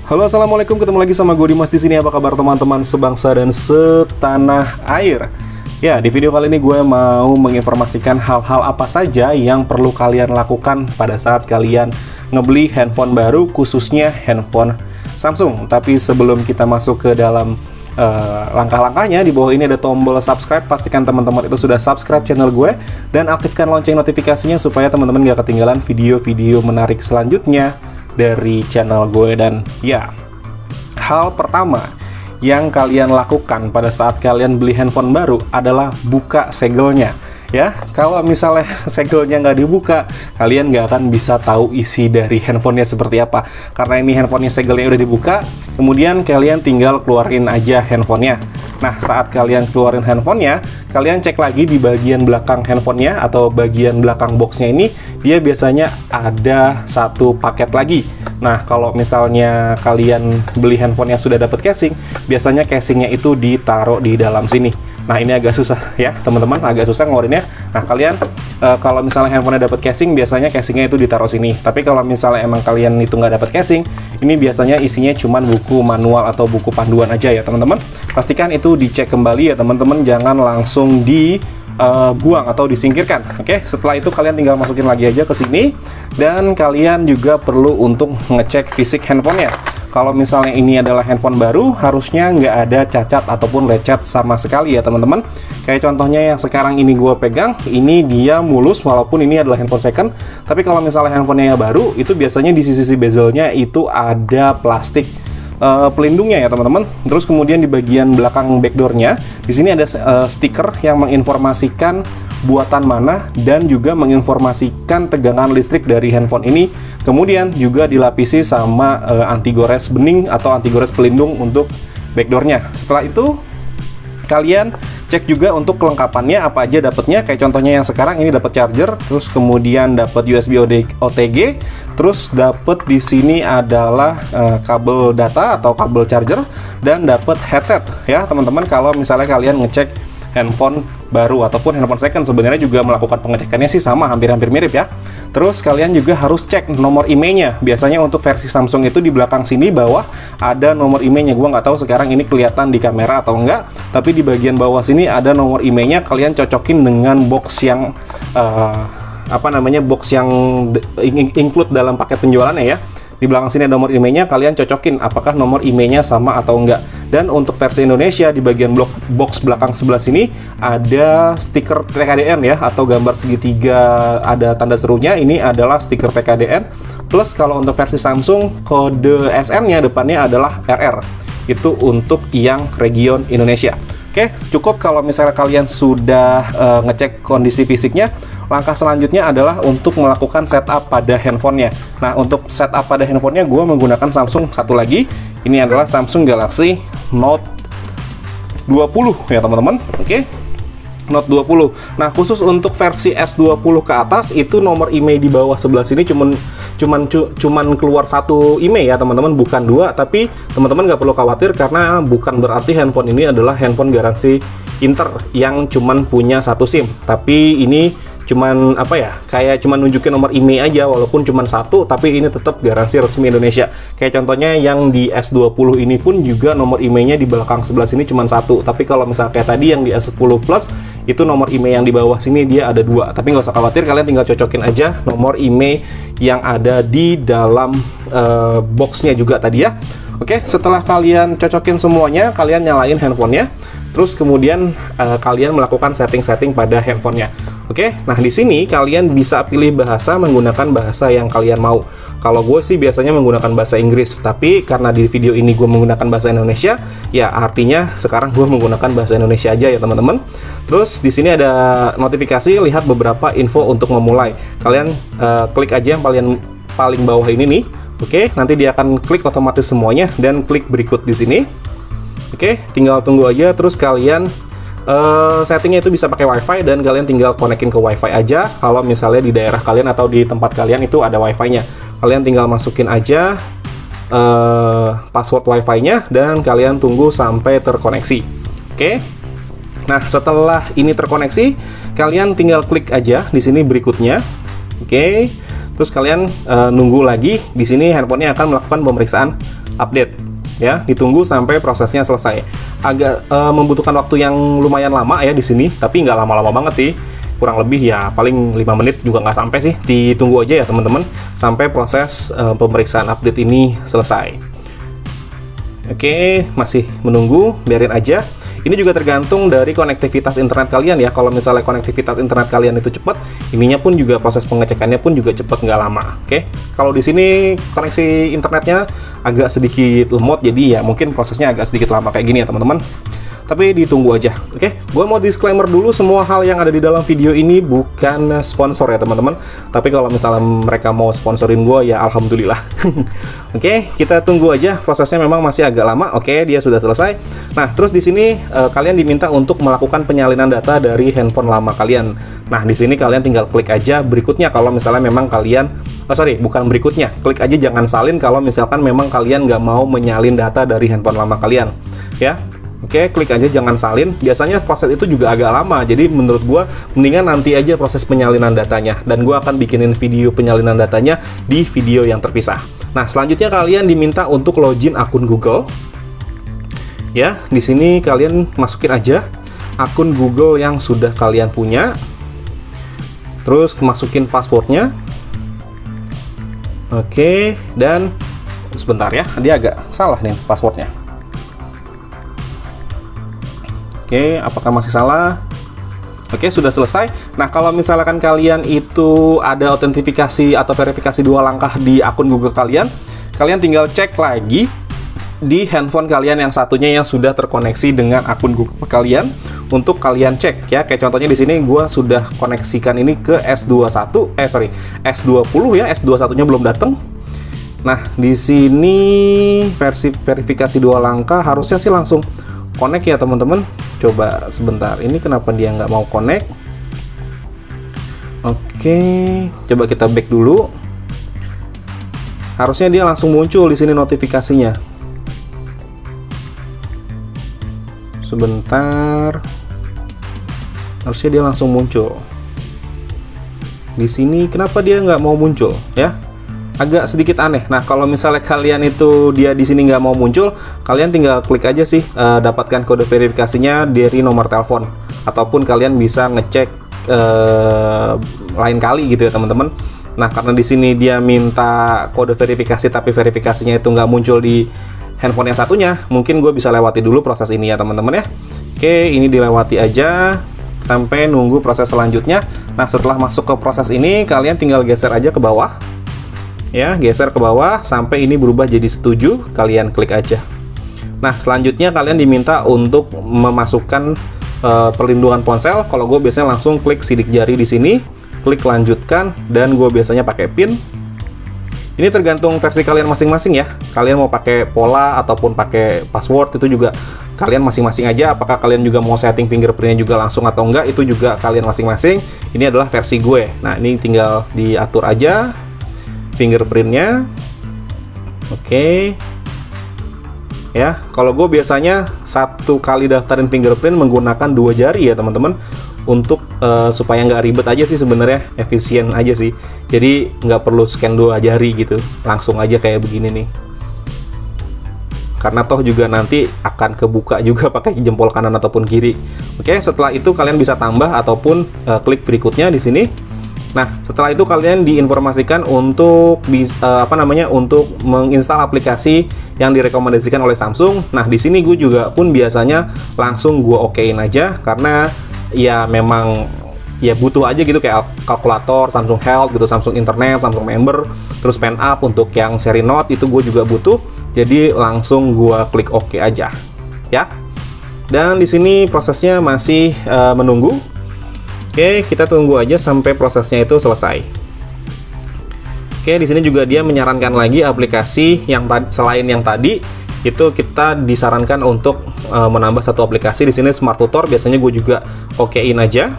Halo, assalamualaikum. Ketemu lagi sama gue Dimas di sini. Apa kabar teman-teman sebangsa dan setanah air? Ya, di video kali ini gue mau menginformasikan hal-hal apa saja yang perlu kalian lakukan pada saat kalian ngebeli handphone baru, khususnya handphone Samsung. Tapi sebelum kita masuk ke dalam langkah-langkahnya, di bawah ini ada tombol subscribe. Pastikan teman-teman itu sudah subscribe channel gue dan aktifkan lonceng notifikasinya supaya teman-teman gak ketinggalan video-video menarik selanjutnya dari channel gue. Dan ya, hal pertama yang kalian lakukan pada saat kalian beli handphone baru adalah buka segelnya. Ya, kalau misalnya segelnya nggak dibuka, kalian nggak akan bisa tahu isi dari handphonenya seperti apa. Karena ini handphonenya segelnya udah dibuka, kemudian kalian tinggal keluarin aja handphonenya. Nah, saat kalian keluarin handphonenya, kalian cek lagi di bagian belakang handphonenya atau bagian belakang boxnya ini, dia biasanya ada satu paket lagi. Nah, kalau misalnya kalian beli handphonenya sudah dapat casing, biasanya casingnya itu ditaruh di dalam sini. Nah, ini agak susah ya teman-teman, agak susah ngeluarinnya. Nah, kalian kalau misalnya handphonenya dapat casing, biasanya casingnya itu ditaruh sini. Tapi kalau misalnya emang kalian itu nggak dapat casing, ini biasanya isinya cuman buku manual atau buku panduan aja ya teman-teman. Pastikan itu dicek kembali ya teman-teman, jangan langsung buang atau disingkirkan. Oke, setelah itu kalian tinggal masukin lagi aja ke sini, dan kalian juga perlu untuk ngecek fisik handphonenya. Kalau misalnya ini adalah handphone baru, harusnya nggak ada cacat ataupun lecet sama sekali ya teman-teman. Kayak contohnya yang sekarang ini gue pegang, ini dia mulus walaupun ini adalah handphone second. Tapi kalau misalnya handphonenya baru, itu biasanya di sisi bezelnya itu ada plastik pelindungnya ya teman-teman. Terus kemudian di bagian belakang backdoornya, di sini ada stiker yang menginformasikan buatan mana dan juga menginformasikan tegangan listrik dari handphone ini. Kemudian juga dilapisi sama anti gores bening atau anti gores pelindung untuk backdoornya. Setelah itu kalian cek juga untuk kelengkapannya apa aja dapatnya. Kayak contohnya yang sekarang ini dapat charger, terus kemudian dapat USB OTG, terus dapat di sini adalah kabel data atau kabel charger, dan dapat headset ya teman-teman. Kalau misalnya kalian ngecek handphone baru ataupun handphone second, sebenarnya juga melakukan pengecekannya sih sama, hampir-hampir mirip ya. Terus kalian juga harus cek nomor IMEI-nya. Biasanya untuk versi Samsung itu di belakang sini bawah ada nomor IMEI-nya. Gua nggak tahu sekarang ini kelihatan di kamera atau enggak, tapi di bagian bawah sini ada nomor IMEI-nya. Kalian cocokin dengan box yang box yang include dalam paket penjualannya ya. Di belakang sini ada nomor IMEI-nya, kalian cocokin apakah nomor IMEI-nya sama atau enggak. Dan untuk versi Indonesia, di bagian box belakang sebelah sini ada stiker PKDN ya, atau gambar segitiga ada tanda serunya. Ini adalah stiker PKDN. Plus kalau untuk versi Samsung, kode SN-nya depannya adalah RR. Itu untuk yang region Indonesia. Oke, cukup kalau misalnya kalian sudah ngecek kondisi fisiknya. Langkah selanjutnya adalah untuk melakukan setup pada handphonenya. Nah, untuk setup pada handphonenya gue menggunakan Samsung satu lagi. Ini adalah Samsung Galaxy Note 20 ya teman-teman. Oke, Note 20. Nah, khusus untuk versi S20 ke atas itu nomor IMEI di bawah sebelah sini cuman keluar satu IMEI ya teman-teman, bukan dua. Tapi teman-teman nggak perlu khawatir karena bukan berarti handphone ini adalah handphone garansi Inter yang cuman punya satu SIM. Tapi ini cuman kayak cuman nunjukin nomor IMEI aja, walaupun cuman satu, tapi ini tetap garansi resmi Indonesia. Kayak contohnya yang di S20 ini pun juga nomor IMEI-nya di belakang sebelah sini cuman satu. Tapi kalau misalnya kayak tadi yang di S10 Plus itu nomor IMEI yang di bawah sini dia ada dua. Tapi nggak usah khawatir, kalian tinggal cocokin aja nomor IMEI yang ada di dalam boxnya juga tadi ya. Oke, setelah kalian cocokin semuanya, kalian nyalain handphonenya. Terus kemudian kalian melakukan setting-setting pada handphonenya. Oke, nah di sini kalian bisa pilih bahasa menggunakan bahasa yang kalian mau. Kalau gue sih biasanya menggunakan bahasa Inggris, tapi karena di video ini gue menggunakan bahasa Indonesia, ya artinya sekarang gue menggunakan bahasa Indonesia aja ya teman-teman. Terus di sini ada notifikasi, lihat beberapa info untuk memulai. Kalian klik aja yang paling bawah ini nih. Oke, nanti dia akan klik otomatis semuanya dan klik berikut di sini. Oke, tinggal tunggu aja. Terus kalian settingnya itu bisa pakai WiFi dan kalian tinggal konekin ke WiFi aja. Kalau misalnya di daerah kalian atau di tempat kalian itu ada WiFi-nya, kalian tinggal masukin aja password WiFi-nya dan kalian tunggu sampai terkoneksi. Oke. Nah, setelah ini terkoneksi, kalian tinggal klik aja di sini berikutnya. Oke. Terus kalian nunggu lagi. Di sini handphonenya akan melakukan pemeriksaan update. Ya, ditunggu sampai prosesnya selesai. Agak membutuhkan waktu yang lumayan lama ya di sini, tapi nggak lama-lama banget sih. Kurang lebih ya paling 5 menit juga nggak sampai sih. Ditunggu aja ya teman-teman sampai proses pemeriksaan update ini selesai. Oke, masih menunggu, biarin aja. Ini juga tergantung dari konektivitas internet kalian ya. Kalau misalnya konektivitas internet kalian itu cepat, ininya pun juga proses pengecekannya pun juga cepat, nggak lama. Oke, kalau di sini koneksi internetnya agak sedikit lemot, jadi ya mungkin prosesnya agak sedikit lama kayak gini ya teman-teman. Tapi ditunggu aja. Oke, gue mau disclaimer dulu, semua hal yang ada di dalam video ini bukan sponsor ya teman-teman. Tapi kalau misalnya mereka mau sponsorin gue ya alhamdulillah. Oke, kita tunggu aja. Prosesnya memang masih agak lama. Oke, dia sudah selesai. Nah, terus di sini kalian diminta untuk melakukan penyalinan data dari handphone lama kalian. Nah, di sini kalian tinggal klik aja berikutnya kalau misalnya memang kalian, bukan berikutnya, klik aja jangan salin kalau misalkan memang kalian nggak mau menyalin data dari handphone lama kalian, ya. Oke, klik aja jangan salin. Biasanya proses itu juga agak lama, jadi menurut gua mendingan nanti aja proses penyalinan datanya. Dan gua akan bikinin video penyalinan datanya di video yang terpisah. Nah, selanjutnya kalian diminta untuk login akun Google. Ya, di sini kalian masukin aja akun Google yang sudah kalian punya. Terus masukin passwordnya. Oke, dan sebentar ya, dia agak salah nih passwordnya. Oke, apakah masih salah? Oke, sudah selesai. Nah, kalau misalkan kalian itu ada autentifikasi atau verifikasi 2 langkah di akun Google kalian, kalian tinggal cek lagi di handphone kalian yang satunya yang sudah terkoneksi dengan akun Google kalian untuk kalian cek ya. Kayak contohnya di sini gue sudah koneksikan ini ke S21, S20 ya, S21-nya belum datang. Nah, di sini versi verifikasi 2 langkah harusnya sih langsung connect ya teman-teman. Coba sebentar, ini kenapa dia nggak mau connect? Oke, coba kita back dulu. Harusnya dia langsung muncul di sini notifikasinya. Sebentar, harusnya dia langsung muncul. Di sini kenapa dia nggak mau muncul ya? Agak sedikit aneh. Nah, kalau misalnya kalian itu dia di sini nggak mau muncul, kalian tinggal klik aja sih dapatkan kode verifikasinya dari nomor telepon, ataupun kalian bisa ngecek lain kali gitu ya teman-teman. Nah, karena di sini dia minta kode verifikasi tapi verifikasinya itu nggak muncul di handphone yang satunya, mungkin gue bisa lewati dulu proses ini ya teman-teman ya. Oke, ini dilewati aja sampai nunggu proses selanjutnya. Nah, setelah masuk ke proses ini, kalian tinggal geser aja ke bawah. Ya, geser ke bawah sampai ini berubah jadi setuju, kalian klik aja. Nah, selanjutnya kalian diminta untuk memasukkan perlindungan ponsel. Kalau gue biasanya langsung klik sidik jari di sini, klik lanjutkan, dan gue biasanya pakai PIN. Ini tergantung versi kalian masing-masing ya. Kalian mau pakai pola ataupun pakai password itu juga kalian masing-masing aja. Apakah kalian juga mau setting fingerprintnya juga langsung atau enggak, itu juga kalian masing-masing. Ini adalah versi gue. Nah, ini tinggal diatur aja fingerprintnya. Oke. Ya, kalau gue biasanya 1 kali daftarin fingerprint menggunakan 2 jari ya teman-teman, untuk supaya nggak ribet aja sih sebenarnya, efisien aja sih. Jadi nggak perlu scan 2 jari gitu, langsung aja kayak begini nih. Karena toh juga nanti akan kebuka juga pakai jempol kanan ataupun kiri. Oke, setelah itu kalian bisa tambah ataupun klik berikutnya di sini. Nah, setelah itu kalian diinformasikan untuk untuk menginstal aplikasi yang direkomendasikan oleh Samsung. Nah, di sini gue juga pun biasanya langsung gue okein aja, karena ya memang ya butuh aja gitu, kayak kalkulator, Samsung Health gitu, Samsung Internet, Samsung Member, terus Pen Up untuk yang seri Note itu gue juga butuh. Jadi langsung gue klik oke aja ya. Dan di sini prosesnya masih menunggu. Oke, kita tunggu aja sampai prosesnya itu selesai. Oke, di sini juga dia menyarankan lagi aplikasi yang selain yang tadi itu kita disarankan untuk menambah 1 aplikasi. Di sini Smart Tutor biasanya gue juga okein aja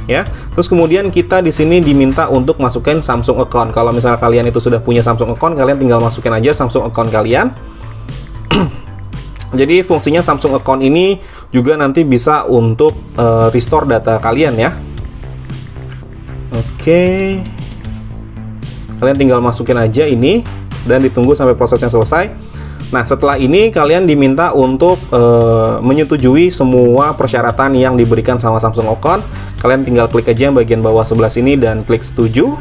ya. Terus kemudian kita di sini diminta untuk masukin Samsung account. Kalau misalnya kalian itu sudah punya Samsung account, kalian tinggal masukin aja Samsung account kalian. Jadi fungsinya Samsung account ini juga nanti bisa untuk restore data kalian ya. Oke, kalian tinggal masukin aja ini dan ditunggu sampai prosesnya selesai. Nah, setelah ini kalian diminta untuk menyetujui semua persyaratan yang diberikan sama Samsung Ocon. Kalian tinggal klik aja yang bagian bawah sebelah sini dan klik setuju.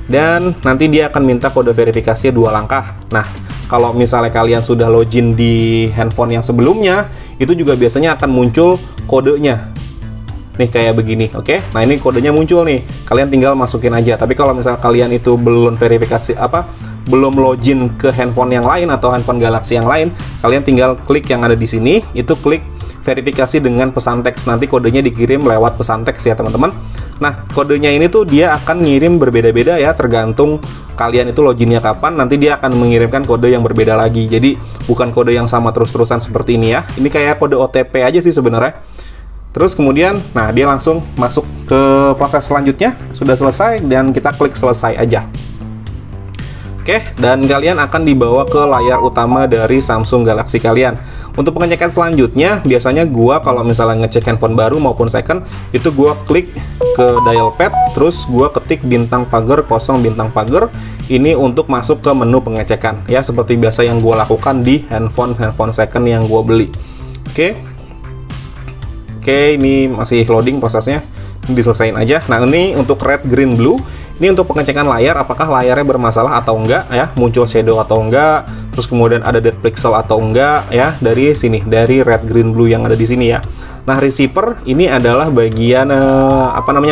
Dan nanti dia akan minta kode verifikasi 2 langkah. Nah, kalau misalnya kalian sudah login di handphone yang sebelumnya, itu juga biasanya akan muncul kodenya. Nih kayak begini, oke? Nah, ini kodenya muncul nih. Kalian tinggal masukin aja. Tapi kalau misalnya kalian itu belum verifikasi belum login ke handphone yang lain atau handphone Galaxy yang lain, kalian tinggal klik yang ada di sini, itu klik verifikasi dengan pesan teks. Nanti kodenya dikirim lewat pesan teks ya, teman-teman. Nah, kodenya ini tuh dia akan ngirim berbeda-beda ya, tergantung kalian itu loginnya kapan. Nanti dia akan mengirimkan kode yang berbeda lagi. Jadi, bukan kode yang sama terus-terusan seperti ini ya. Ini kayak kode OTP aja sih sebenarnya. Terus kemudian, nah dia langsung masuk ke proses selanjutnya. Sudah selesai dan kita klik selesai aja. Oke, dan kalian akan dibawa ke layar utama dari Samsung Galaxy kalian. Untuk pengecekan selanjutnya, biasanya gua kalau misalnya ngecek handphone baru maupun second, itu gua klik ke dial pad, terus gua ketik bintang pagar 0 bintang pagar. Ini untuk masuk ke menu pengecekan ya, seperti biasa yang gua lakukan di handphone second yang gua beli. Oke, ini masih loading prosesnya. Diselesain aja. Nah, ini untuk red, green, blue. Ini untuk pengecekan layar, apakah layarnya bermasalah atau enggak ya, muncul shadow atau enggak, terus kemudian ada dead pixel atau enggak ya, dari sini, dari red, green, blue yang ada di sini ya. Nah, receiver ini adalah bagian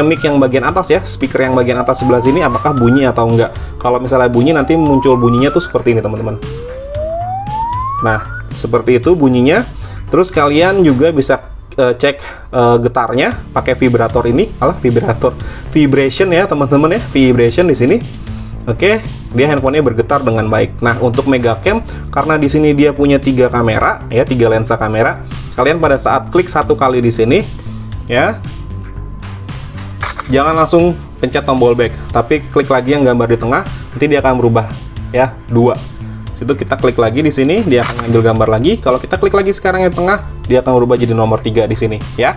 mic yang bagian atas ya, speaker yang bagian atas sebelah sini, apakah bunyi atau enggak. Kalau misalnya bunyi, nanti muncul bunyinya tuh seperti ini, teman-teman. Nah, seperti itu bunyinya. Terus kalian juga bisa cek getarnya pakai vibrator ini, vibration ya teman-teman ya, vibration di sini. Oke, dia handphonenya bergetar dengan baik. Nah, untuk megacam, karena di sini dia punya 3 kamera ya, 3 lensa kamera. Kalian pada saat klik 1 kali di sini ya, jangan langsung pencet tombol back, tapi klik lagi yang gambar di tengah, nanti dia akan berubah ya, 2. Situ kita klik lagi di sini, dia akan ngambil gambar lagi. Kalau kita klik lagi sekarang yang tengah, dia akan berubah jadi nomor 3 di sini ya.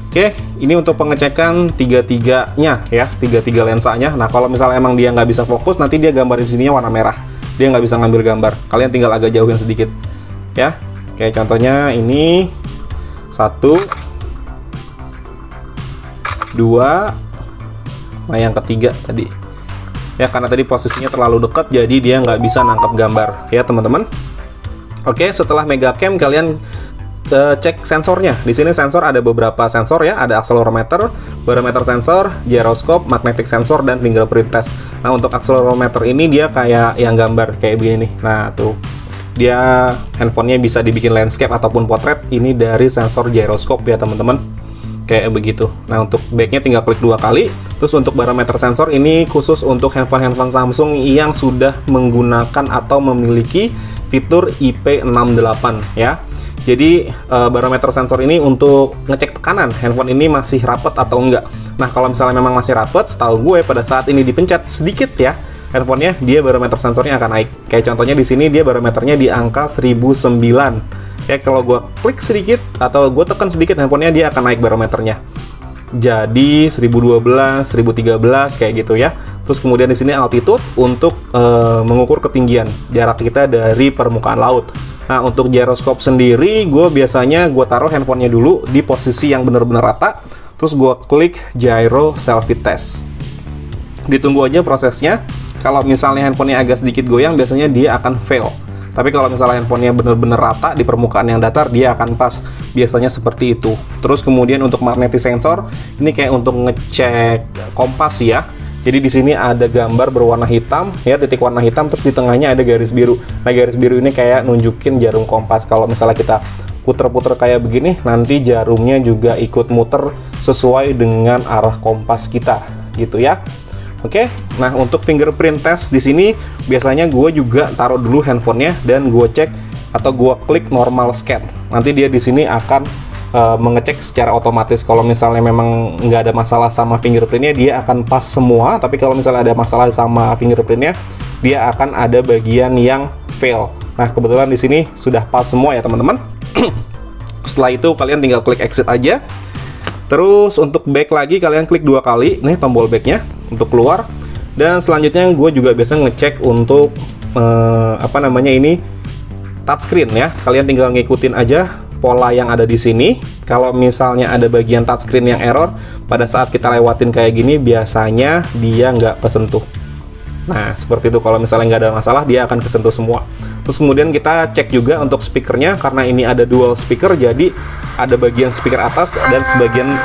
Oke, ini untuk pengecekan 3-3-nya ya, 3 lensanya. Nah, kalau misalnya emang dia nggak bisa fokus, nanti dia gambar di sininya warna merah. Dia nggak bisa ngambil gambar. Kalian tinggal agak jauhin sedikit ya. Oke, contohnya ini 1, 2, nah yang ketiga tadi. Ya, karena tadi posisinya terlalu dekat, jadi dia nggak bisa nangkap gambar ya teman-teman. Oke, setelah megacam kalian cek sensornya. Di sini sensor ada beberapa sensor ya, ada accelerometer, barometer sensor, gyroscope, magnetic sensor, dan fingerprint test. Nah, untuk accelerometer ini dia kayak yang gambar kayak begini nih. Nah, tuh dia handphonenya bisa dibikin landscape ataupun portrait. Ini dari sensor gyroscope ya teman-teman, kayak begitu. Nah, untuk backnya tinggal klik 2 kali. Terus untuk barometer sensor ini khusus untuk handphone Samsung yang sudah menggunakan atau memiliki fitur IP68 ya. Jadi barometer sensor ini untuk ngecek tekanan handphone ini masih rapet atau enggak. Nah, kalau misalnya memang masih rapet, setahu gue pada saat ini dipencet sedikit ya, handphonenya dia barometer sensornya akan naik. Kayak contohnya di sini dia barometernya di angka 1009. Ya, kalau gue klik sedikit atau gue tekan sedikit, handphonenya dia akan naik barometernya. Jadi 1012, 1013 kayak gitu ya. Terus kemudian di sini altitude untuk mengukur ketinggian jarak kita dari permukaan laut. Nah, untuk gyroscope sendiri, gue biasanya gue taruh handphonenya dulu di posisi yang benar-benar rata. Terus gue klik gyro selfie test. Ditunggu aja prosesnya. Kalau misalnya handphonenya agak sedikit goyang, biasanya dia akan fail. Tapi kalau misalnya handphonenya benar-benar rata di permukaan yang datar, dia akan pas. Biasanya seperti itu. Terus kemudian untuk magnetic sensor, ini kayak untuk ngecek kompas ya. Jadi di sini ada gambar berwarna hitam, ya, titik warna hitam, terus di tengahnya ada garis biru. Nah, garis biru ini kayak nunjukin jarum kompas. Kalau misalnya kita puter-puter kayak begini, nanti jarumnya juga ikut muter sesuai dengan arah kompas kita, gitu ya. Oke, nah untuk fingerprint test di sini biasanya gue juga taruh dulu handphonenya dan gue cek atau gue klik normal scan. Nanti dia di sini akan mengecek secara otomatis. Kalau misalnya memang nggak ada masalah sama fingerprintnya, dia akan pas semua. Tapi kalau misalnya ada masalah sama fingerprintnya, dia akan ada bagian yang fail. Nah, kebetulan di sini sudah pas semua ya teman-teman. Setelah itu kalian tinggal klik exit aja. Terus untuk back lagi kalian klik 2 kali nih tombol backnya untuk keluar. Dan selanjutnya gue juga biasa ngecek untuk apa namanya ini, touchscreen ya. Kalian tinggal ngikutin aja pola yang ada di sini. Kalau misalnya ada bagian touchscreen yang error, pada saat kita lewatin kayak gini, biasanya dia nggak kesentuh. Nah, seperti itu. Kalau misalnya nggak ada masalah, dia akan kesentuh semua. Terus kemudian kita cek juga untuk speakernya, karena ini ada dual speaker, jadi ada bagian speaker atas dan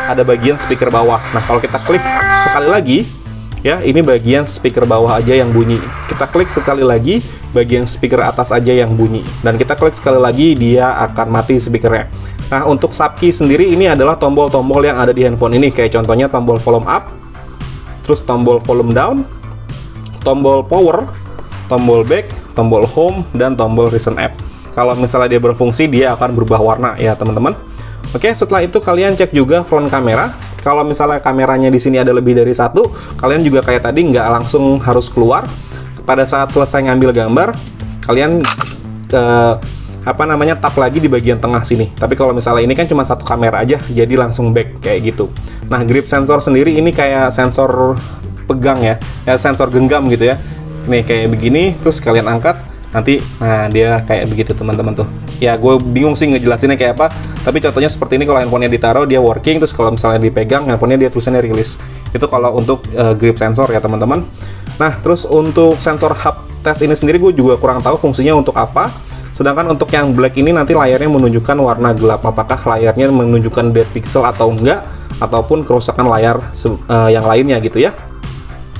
ada bagian speaker bawah. Nah, kalau kita klik sekali lagi, ya, ini bagian speaker bawah aja yang bunyi. Kita klik sekali lagi, bagian speaker atas aja yang bunyi. Dan kita klik sekali lagi, dia akan mati speakernya. Nah, untuk subkey sendiri ini adalah tombol-tombol yang ada di handphone ini. Kayak contohnya tombol volume up, terus tombol volume down, tombol power, tombol back, tombol home, dan tombol recent app. Kalau misalnya dia berfungsi, dia akan berubah warna ya teman-teman. Oke, setelah itu kalian cek juga front kamera. Kalau misalnya kameranya di sini ada lebih dari satu, kalian juga kayak tadi nggak langsung harus keluar. Pada saat selesai ngambil gambar, kalian apa namanya, tap lagi di bagian tengah sini. Tapi kalau misalnya ini kan cuma satu kamera aja, jadi langsung back kayak gitu. Nah, grip sensor sendiri ini kayak sensor pegang ya, sensor genggam gitu ya. Nih kayak begini, terus kalian angkat, nanti, nah dia kayak begitu teman-teman tuh. Ya gue bingung sih ngejelasinnya kayak apa, tapi contohnya seperti ini. Kalau handphonenya ditaruh dia working, terus kalau misalnya dipegang handphonenya dia tulisannya release. Itu kalau untuk grip sensor ya teman-teman. Nah, terus untuk sensor hub test ini sendiri gue juga kurang tahu fungsinya untuk apa. Sedangkan untuk yang black ini nanti layarnya menunjukkan warna gelap, apakah layarnya menunjukkan dead pixel atau enggak, ataupun kerusakan layar yang lainnya gitu ya.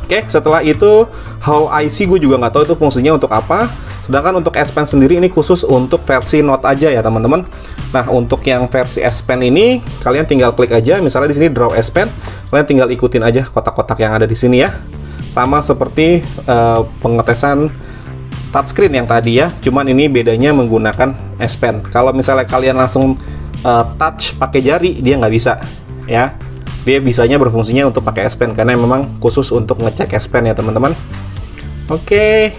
Oke, setelah itu Hall IC gue juga nggak tahu itu fungsinya untuk apa. Sedangkan untuk S Pen sendiri ini khusus untuk versi Note aja ya teman-teman. Nah, untuk yang versi S Pen ini kalian tinggal klik aja, misalnya di sini Draw S Pen, kalian tinggal ikutin aja kotak-kotak yang ada di sini ya. Sama seperti pengetesan touchscreen yang tadi ya, cuman ini bedanya menggunakan S Pen. Kalau misalnya kalian langsung touch pakai jari, dia nggak bisa ya. Dia bisanya berfungsinya untuk pakai S Pen karena memang khusus untuk ngecek S Pen ya teman-teman. Oke.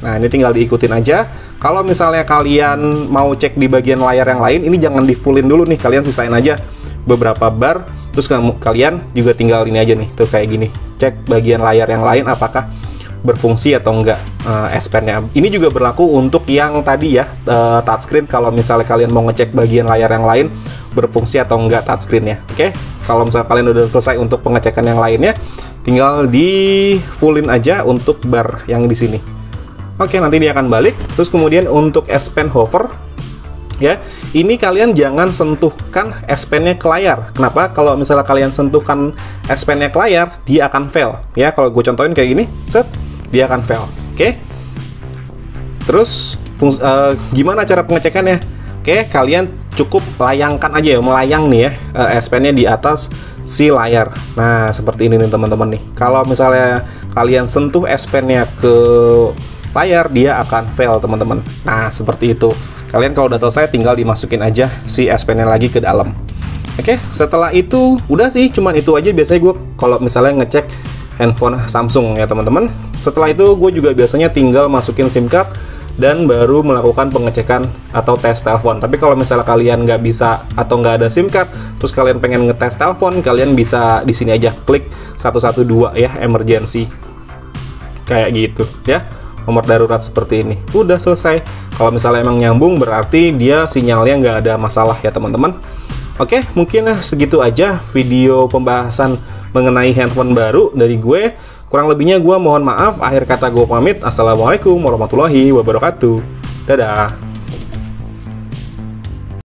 Nah, ini tinggal diikutin aja. Kalau misalnya kalian mau cek di bagian layar yang lain, ini jangan di fullin dulu nih, kalian sisain aja beberapa bar. Terus kalian juga tinggal ini aja nih, tuh kayak gini. Cek bagian layar yang lain apakah berfungsi atau enggak S Pen-nya. Ini juga berlaku untuk yang tadi ya, touchscreen. Kalau misalnya kalian mau ngecek bagian layar yang lain berfungsi atau enggak touchscreen-nya. Oke, kalau misalnya kalian udah selesai untuk pengecekan yang lainnya, tinggal di fullin aja untuk bar yang di sini. Oke, nanti dia akan balik. Terus kemudian untuk S Pen hover ya, ini kalian jangan sentuhkan S Pen-nya ke layar. Kenapa? Kalau misalnya kalian sentuhkan S Pen-nya ke layar, dia akan fail ya. Kalau gue contohin kayak gini, set, dia akan fail. Oke. Terus gimana cara pengecekannya? Oke, kalian cukup layangkan aja ya, melayang nih ya S Pen-nya di atas si layar. Nah, seperti ini nih teman-teman nih. Kalau misalnya kalian sentuh S Pen-nya ke layar, dia akan fail teman-teman. Nah, seperti itu. Kalian kalau udah selesai tinggal dimasukin aja si S Pen-nya lagi ke dalam. Oke, setelah itu udah sih, cuman itu aja biasanya gue kalau misalnya ngecek handphone Samsung ya teman-teman. Setelah itu gue juga biasanya tinggal masukin SIM card dan baru melakukan pengecekan atau tes telepon. Tapi kalau misalnya kalian nggak bisa atau nggak ada SIM card, terus kalian pengen ngetes telepon, kalian bisa di sini aja klik 112 ya, emergency kayak gitu ya, nomor darurat seperti ini. Udah selesai. Kalau misalnya emang nyambung, berarti dia sinyalnya nggak ada masalah ya teman-teman. Oke, mungkin segitu aja video pembahasan mengenai handphone baru dari gue. Kurang lebihnya gue mohon maaf. Akhir kata gue pamit. Assalamualaikum warahmatullahi wabarakatuh. Dadah.